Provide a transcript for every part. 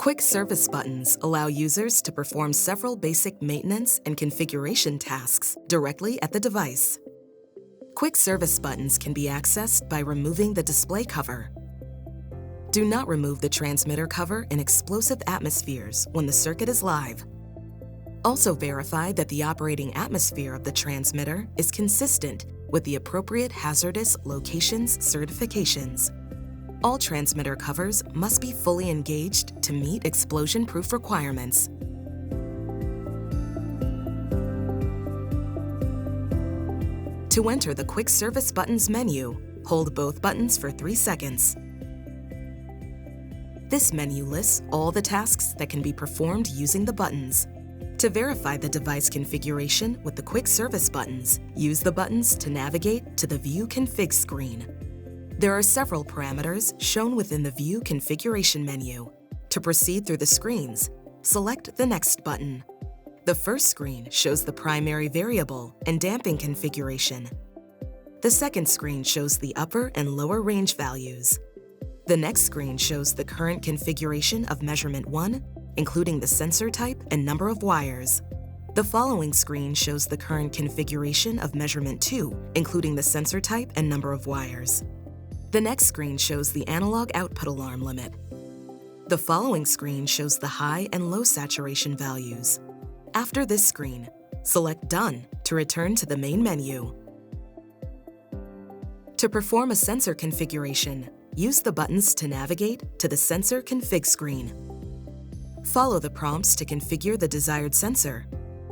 Quick service buttons allow users to perform several basic maintenance and configuration tasks directly at the device. Quick service buttons can be accessed by removing the display cover. Do not remove the transmitter cover in explosive atmospheres when the circuit is live. Also verify that the operating atmosphere of the transmitter is consistent with the appropriate hazardous locations certifications. All transmitter covers must be fully engaged to meet explosion-proof requirements. To enter the Quick Service Buttons menu, hold both buttons for 3 seconds. This menu lists all the tasks that can be performed using the buttons. To verify the device configuration with the Quick Service buttons, use the buttons to navigate to the View Config screen. There are several parameters shown within the View Configuration menu. To proceed through the screens, select the Next button. The first screen shows the primary variable and damping configuration. The second screen shows the upper and lower range values. The next screen shows the current configuration of measurement 1, including the sensor type and number of wires. The following screen shows the current configuration of measurement 2, including the sensor type and number of wires. The next screen shows the analog output alarm limit. The following screen shows the high and low saturation values. After this screen, select Done to return to the main menu. To perform a sensor configuration, use the buttons to navigate to the Sensor Config screen. Follow the prompts to configure the desired sensor.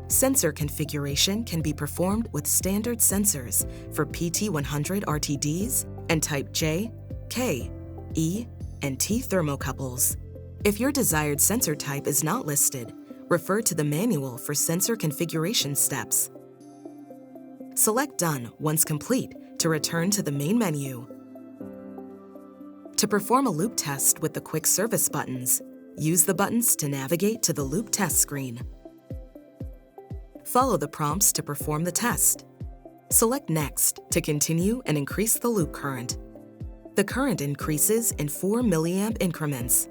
Sensor configuration can be performed with standard sensors for PT100 RTDs and Type J, K, E, and T thermocouples. If your desired sensor type is not listed, refer to the manual for sensor configuration steps. Select Done once complete to return to the main menu. To perform a loop test with the Quick Service buttons, use the buttons to navigate to the Loop Test screen. Follow the prompts to perform the test. Select Next to continue and increase the loop current. The current increases in 4 milliamp increments.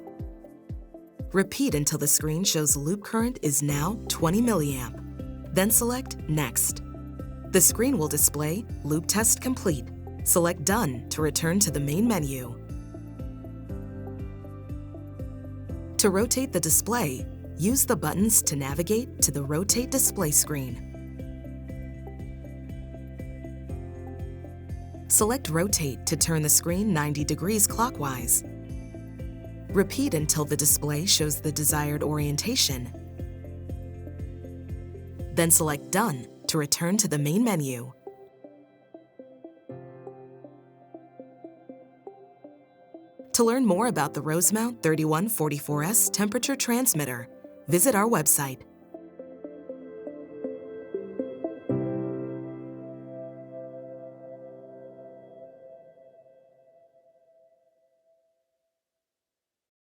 Repeat until the screen shows loop current is now 20 milliamp. Then select Next. The screen will display Loop Test Complete. Select Done to return to the main menu. To rotate the display, use the buttons to navigate to the Rotate Display screen. Select Rotate to turn the screen 90 degrees clockwise. Repeat until the display shows the desired orientation. Then select Done to return to the main menu. To learn more about the Rosemount 3144S temperature transmitter, visit our website.